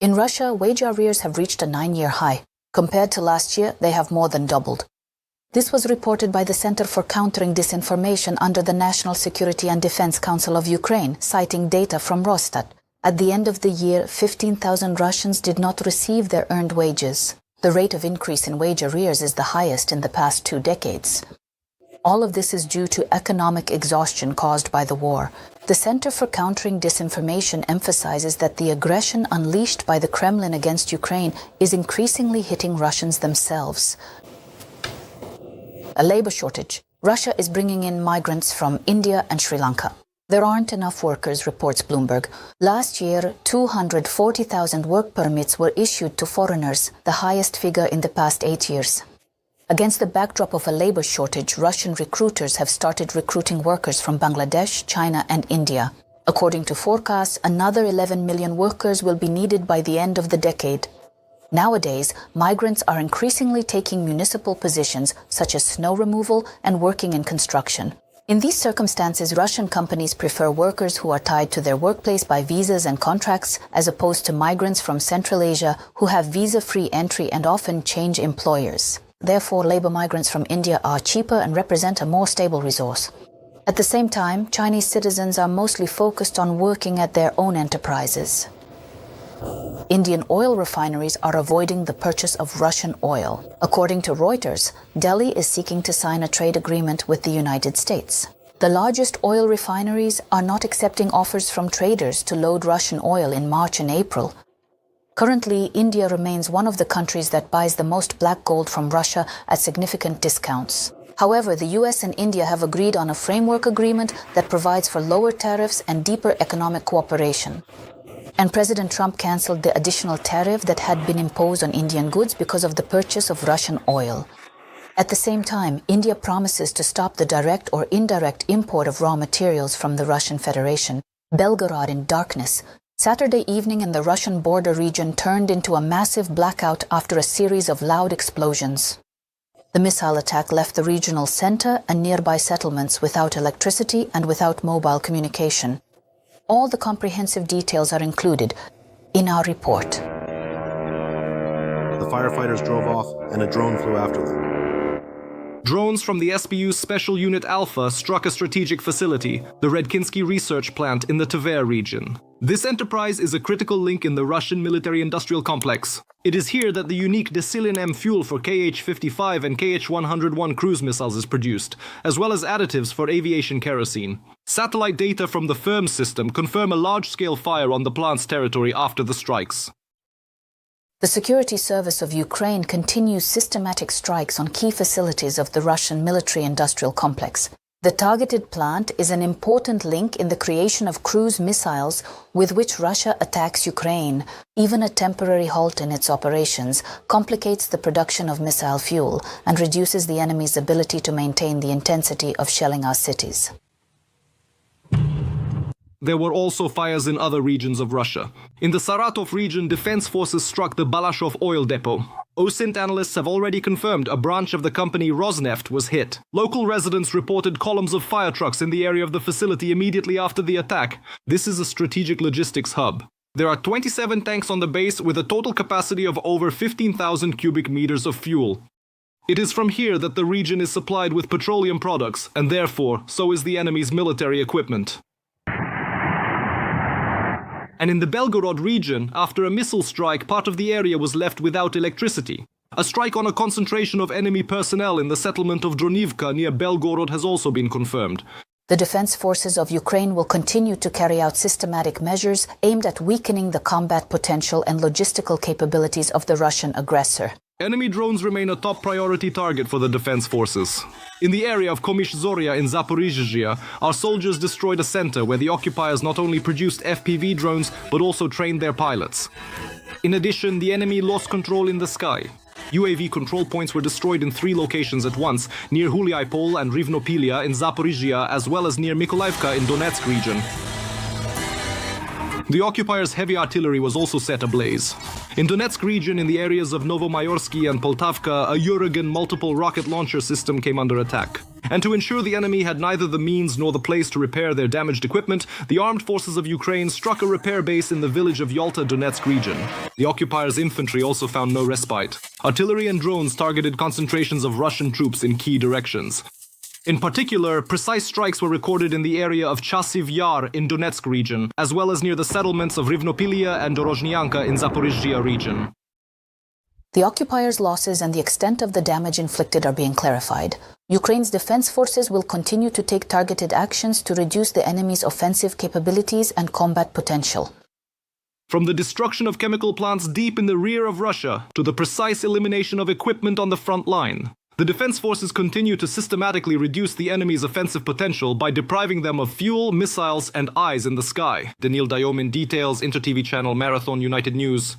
In Russia, wage arrears have reached a 9-year high. Compared to last year, they have more than doubled. This was reported by the Center for Countering Disinformation under the National Security and Defense Council of Ukraine, citing data from Rosstat. At the end of the year, 15,000 Russians did not receive their earned wages. The rate of increase in wage arrears is the highest in the past 2 decades. All of this is due to economic exhaustion caused by the war. The Center for Countering Disinformation emphasizes that the aggression unleashed by the Kremlin against Ukraine is increasingly hitting Russians themselves. A labor shortage. Russia is bringing in migrants from India and Sri Lanka. There aren't enough workers, reports Bloomberg. Last year, 240,000 work permits were issued to foreigners, the highest figure in the past 8 years. Against the backdrop of a labor shortage, Russian recruiters have started recruiting workers from Bangladesh, China, and India. According to forecasts, another 11 million workers will be needed by the end of the decade. Nowadays, migrants are increasingly taking municipal positions such as snow removal and working in construction. In these circumstances, Russian companies prefer workers who are tied to their workplace by visas and contracts, as opposed to migrants from Central Asia who have visa-free entry and often change employers. Therefore, labor migrants from India are cheaper and represent a more stable resource. At the same time, Chinese citizens are mostly focused on working at their own enterprises. Indian oil refineries are avoiding the purchase of Russian oil. According to Reuters, Delhi is seeking to sign a trade agreement with the United States. The largest oil refineries are not accepting offers from traders to load Russian oil in March and April. Currently, India remains one of the countries that buys the most black gold from Russia at significant discounts. However, the US and India have agreed on a framework agreement that provides for lower tariffs and deeper economic cooperation. And President Trump canceled the additional tariff that had been imposed on Indian goods because of the purchase of Russian oil. At the same time, India promises to stop the direct or indirect import of raw materials from the Russian Federation. Belgorod in darkness. Saturday evening in the Russian border region turned into a massive blackout after a series of loud explosions. The missile attack left the regional center and nearby settlements without electricity and without mobile communication. All the comprehensive details are included in our report. The firefighters drove off and a drone flew after them. Drones from the SBU's Special Unit Alpha struck a strategic facility, the Redkinsky research plant in the Tver region. This enterprise is a critical link in the Russian military-industrial complex. It is here that the unique Desilin M fuel for KH-55 and KH-101 cruise missiles is produced, as well as additives for aviation kerosene. Satellite data from the FIRM system confirm a large-scale fire on the plant's territory after the strikes. The Security Service of Ukraine continues systematic strikes on key facilities of the Russian military-industrial complex. The targeted plant is an important link in the creation of cruise missiles with which Russia attacks Ukraine. Even a temporary halt in its operations complicates the production of missile fuel and reduces the enemy's ability to maintain the intensity of shelling our cities. There were also fires in other regions of Russia. In the Saratov region, defense forces struck the Balashov oil depot. OSINT analysts have already confirmed a branch of the company Rosneft was hit. Local residents reported columns of fire trucks in the area of the facility immediately after the attack. This is a strategic logistics hub. There are 27 tanks on the base with a total capacity of over 15,000 cubic meters of fuel. It is from here that the region is supplied with petroleum products, and therefore, so is the enemy's military equipment. And in the Belgorod region, after a missile strike, part of the area was left without electricity. A strike on a concentration of enemy personnel in the settlement of Dronivka near Belgorod has also been confirmed. The defense forces of Ukraine will continue to carry out systematic measures aimed at weakening the combat potential and logistical capabilities of the Russian aggressor. Enemy drones remain a top priority target for the defense forces. In the area of Komish Zorya in Zaporizhzhia, our soldiers destroyed a center where the occupiers not only produced FPV drones but also trained their pilots. In addition, the enemy lost control in the sky. UAV control points were destroyed in 3 locations at once, near Huliaipol and Rivnopilia in Zaporizhzhia, as well as near Mykolaiivka in Donetsk region. The occupiers' heavy artillery was also set ablaze. In Donetsk region, in the areas of Novomayorsky and Poltavka, a Uragan multiple rocket launcher system came under attack. And to ensure the enemy had neither the means nor the place to repair their damaged equipment, the armed forces of Ukraine struck a repair base in the village of Yalta, Donetsk region. The occupiers' infantry also found no respite. Artillery and drones targeted concentrations of Russian troops in key directions. In particular, precise strikes were recorded in the area of Chasiv Yar in Donetsk region, as well as near the settlements of Rivnopilia and Dorozhnyanka in Zaporizhzhia region. The occupiers' losses and the extent of the damage inflicted are being clarified. Ukraine's defense forces will continue to take targeted actions to reduce the enemy's offensive capabilities and combat potential. From the destruction of chemical plants deep in the rear of Russia to the precise elimination of equipment on the front line, the defense forces continue to systematically reduce the enemy's offensive potential by depriving them of fuel, missiles, and eyes in the sky. Daniil Dayomin details, InterTV channel Marathon United News.